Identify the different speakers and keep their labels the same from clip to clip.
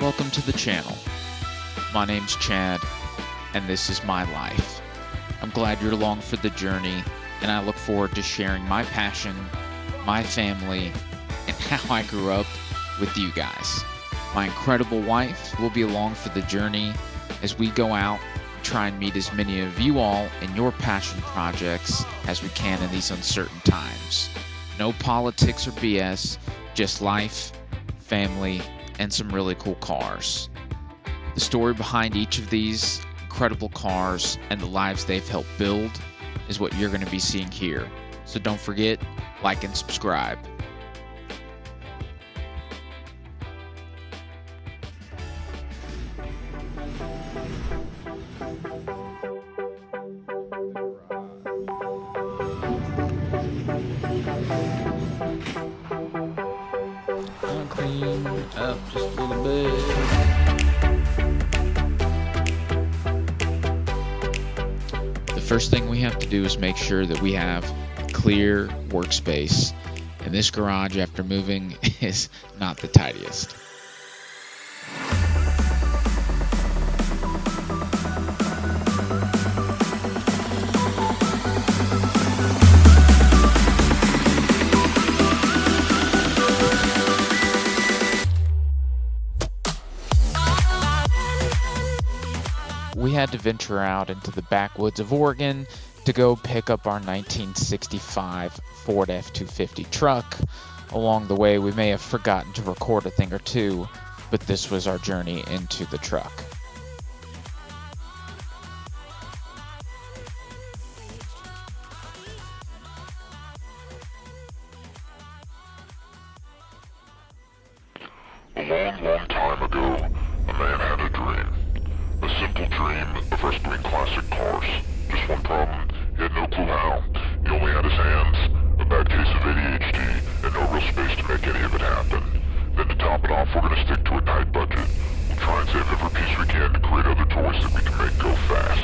Speaker 1: Welcome to the channel. My name's Chad, and this is my life. I'm glad you're along for the journey, and I look forward to sharing my passion, my family, and how I grew up with you guys. My incredible wife will be along for the journey as we go out and try and meet as many of you all in your passion projects as we can in these uncertain times. No politics or BS, just life, family, and some really cool cars. The story behind each of these incredible cars and the lives they've helped build is what you're going to be seeing here. So don't forget, like and subscribe.
Speaker 2: I'll clean up just a little bit.
Speaker 1: The first thing we have to do is make sure that we have a clear workspace. And this garage, after moving, is not the tidiest. We had to venture out into the backwoods of Oregon to go pick up our 1965 Ford F-250 truck. Along the way, we may have forgotten to record a thing or two, but this was our journey into the truck.
Speaker 3: A long, long time ago, a man had a dream. A simple dream of rescuing classic cars. Just one problem, he had no clue how. He only had his hands, a bad case of ADHD, and no real space to make any of it happen. Then to top it off, we're going to stick to a tight budget. We'll try and save every piece we can to create other toys that we can make go fast.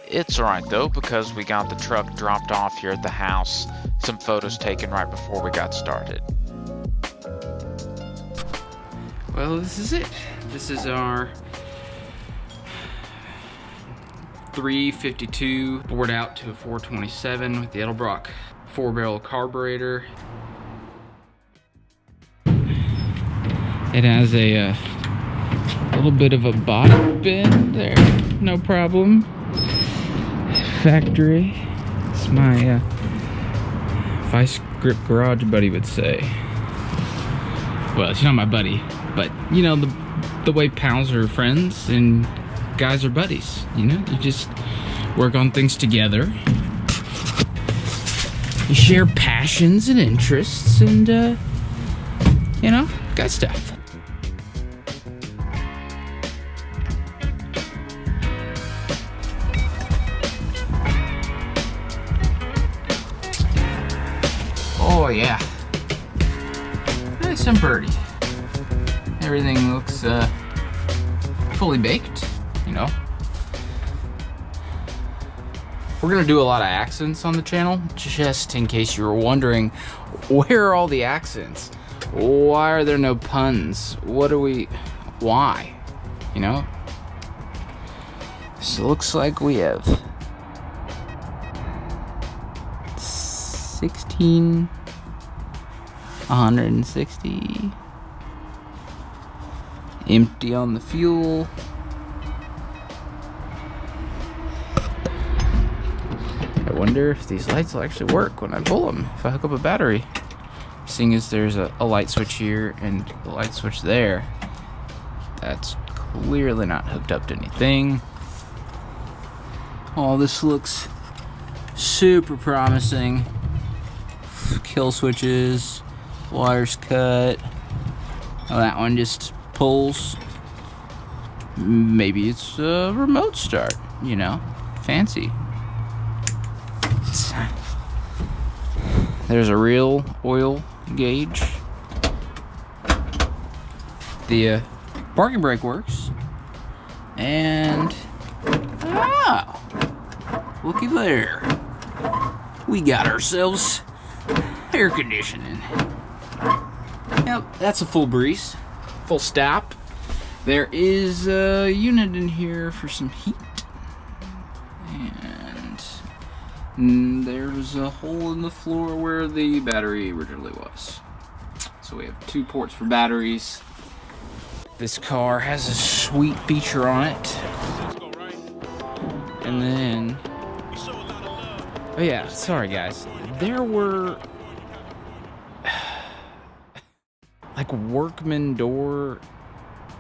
Speaker 1: It's alright though, because we got the truck dropped off here at the house. Some photos taken right before we got started.
Speaker 2: Well, this is it. This is our 352 bored out to a 427 with the Edelbrock 4-barrel carburetor. It has a little bit of a body bend there, no problem. Factory. It's my vice grip garage buddy would say. Well, it's not my buddy, but you know the way pals are friends and guys are buddies. You know, you just work on things together. You share passions and interests, and you know, guy stuff. Oh yeah, nice and birdie. Everything looks fully baked, you know. We're gonna do a lot of accents on the channel, just in case you were wondering, where are all the accents? Why are there no puns? Why? You know? So it looks like we have 160 empty on the fuel. I wonder if these lights will actually work when I pull them, if I hook up a battery. Seeing as there's a light switch here and a light switch there, that's clearly not hooked up to anything. Oh, this looks super promising. Kill switches, wires cut. Oh, that one just pulls. Maybe it's a remote start, you know, fancy. There's a real oil gauge. The parking brake works. And looky there. We got ourselves air conditioning. Yep, that's a full breeze. Full stop. There is a unit in here for some heat. And there's a hole in the floor where the battery originally was. So we have 2 ports for batteries. This car has a sweet feature on it. And then, oh yeah, sorry guys. There were like workman door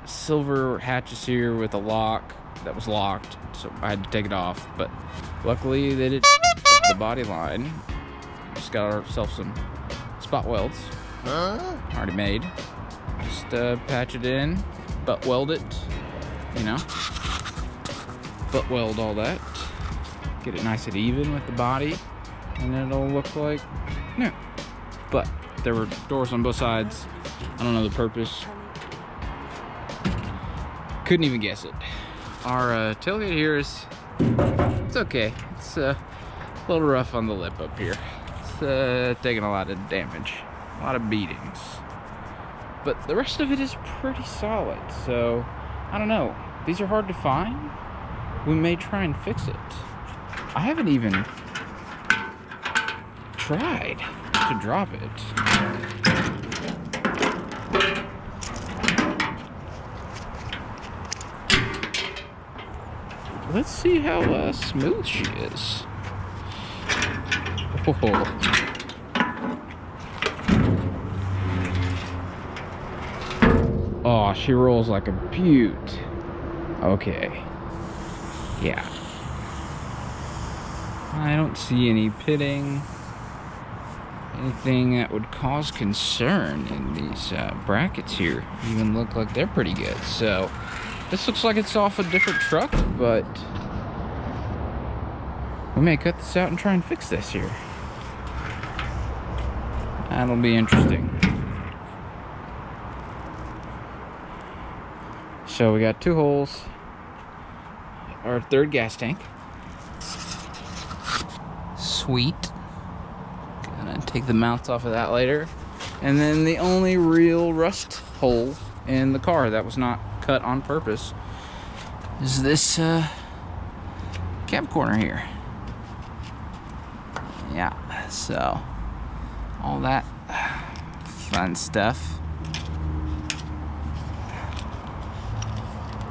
Speaker 2: silver hatches here with a lock that was locked, so I had to take it off. But luckily they did the body line. Just got ourselves some spot welds, already made. Just patch it in, butt weld it, you know, butt weld all that, get it nice and even with the body, and it'll look like new. But there were doors on both sides. I don't know the purpose. Couldn't even guess it. Our tailgate here is, it's okay. It's a little rough on the lip up here. It's taking a lot of damage, a lot of beatings. But the rest of it is pretty solid, so I don't know. These are hard to find. We may try and fix it. I haven't even tried to drop it. Let's see how smooth she is. Oh. Oh, she rolls like a beaut. Okay. Yeah. I don't see any pitting. Anything that would cause concern in these brackets here. Even look like they're pretty good. So, this looks like it's off a different truck, but we may cut this out and try and fix this here. That'll be interesting. So we got 2 holes. Our 3rd gas tank. Sweet. Gonna take the mounts off of that later. And then the only real rust hole in the car that was not cut on purpose is this cab corner here. Yeah, so all that fun stuff.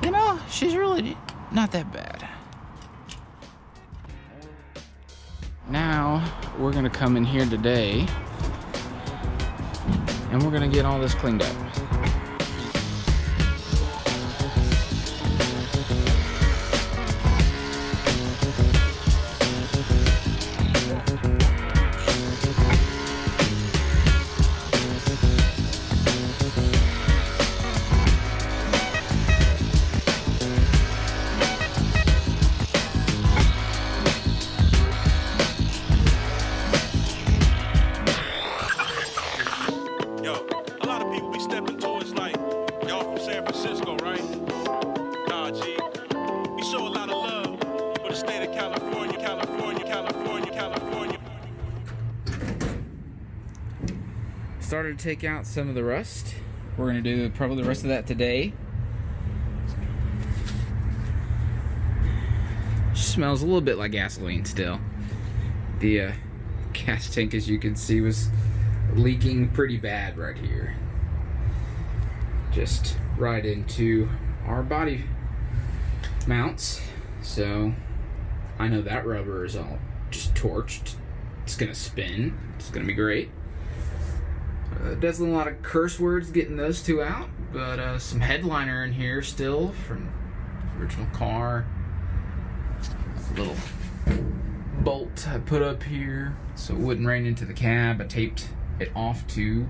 Speaker 2: You know, she's really not that bad. Now we're gonna come in here today and we're gonna get all this cleaned up. Started to take out some of the rust. We're gonna do probably the rest of that today. Smells a little bit like gasoline still. The gas tank, as you can see, was leaking pretty bad right here. Just right into our body mounts. So I know that rubber is all just torched. It's gonna spin. It's gonna be great. Definitely a lot of curse words getting those 2 out, but some headliner in here still from the original car. A little bolt I put up here so it wouldn't rain into the cab. I taped it off too.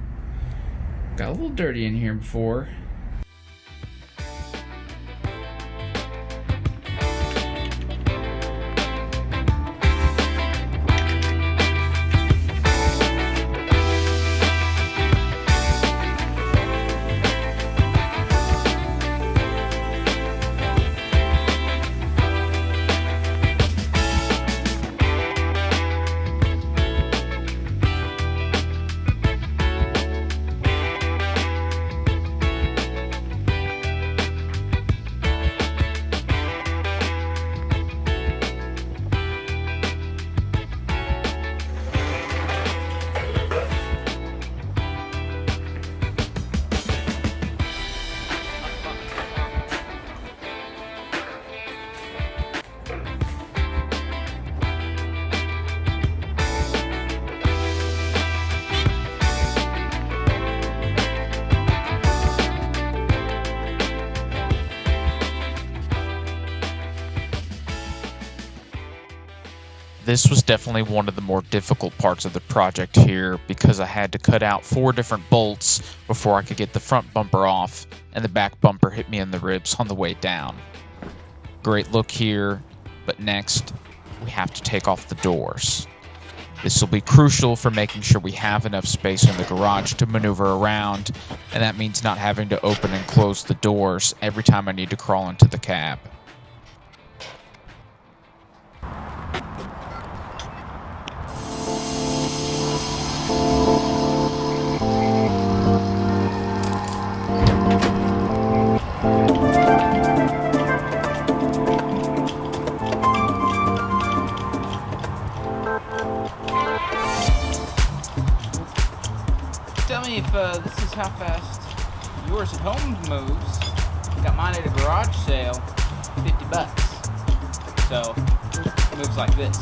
Speaker 2: Got a little dirty in here before.
Speaker 1: This was definitely one of the more difficult parts of the project here because I had to cut out 4 different bolts before I could get the front bumper off, and the back bumper hit me in the ribs on the way down. Great look here, but next we have to take off the doors. This will be crucial for making sure we have enough space in the garage to maneuver around, and that means not having to open and close the doors every time I need to crawl into the cab.
Speaker 2: Tell me if this is how fast yours at home moves. Got mine at a garage sale, $50. So it moves like this.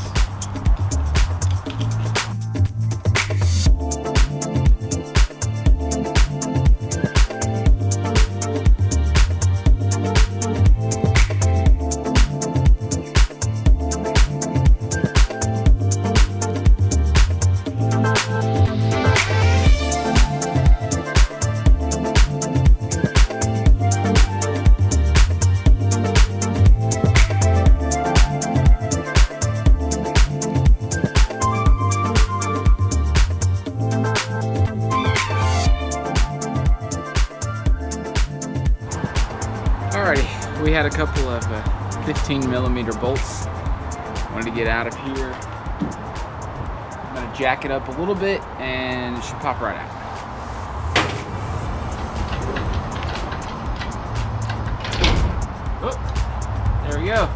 Speaker 2: Alrighty, we had a couple of 15mm bolts. Wanted to get out of here. I'm gonna jack it up a little bit and it should pop right out. Oh, there we go.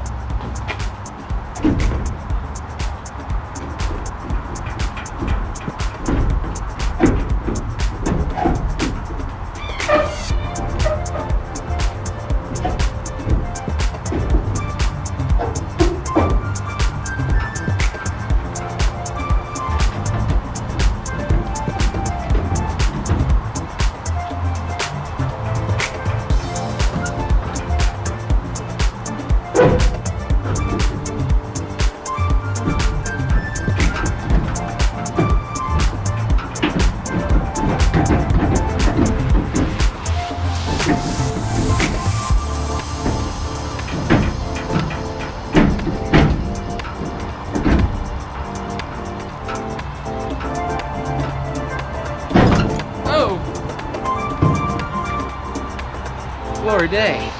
Speaker 2: Glory day.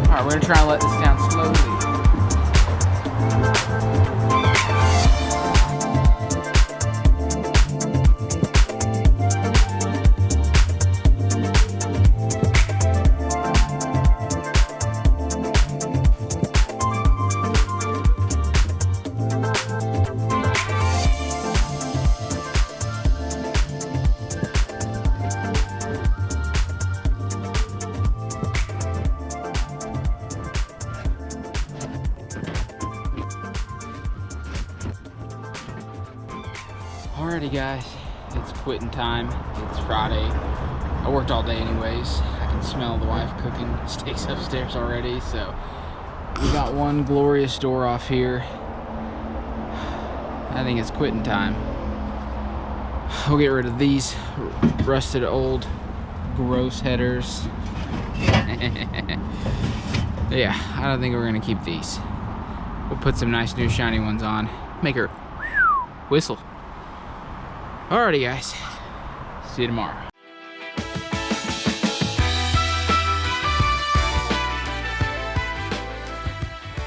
Speaker 2: Alright, we're gonna try and let this down slowly. Alrighty guys, it's quitting time. It's Friday. I worked all day anyways. I can smell the wife cooking steaks upstairs already, so we got one glorious door off here. I think it's quitting time. We'll get rid of these rusted old gross headers. Yeah, I don't think we're gonna keep these. We'll put some nice new shiny ones on. Make her whistle. Alrighty guys, see you tomorrow.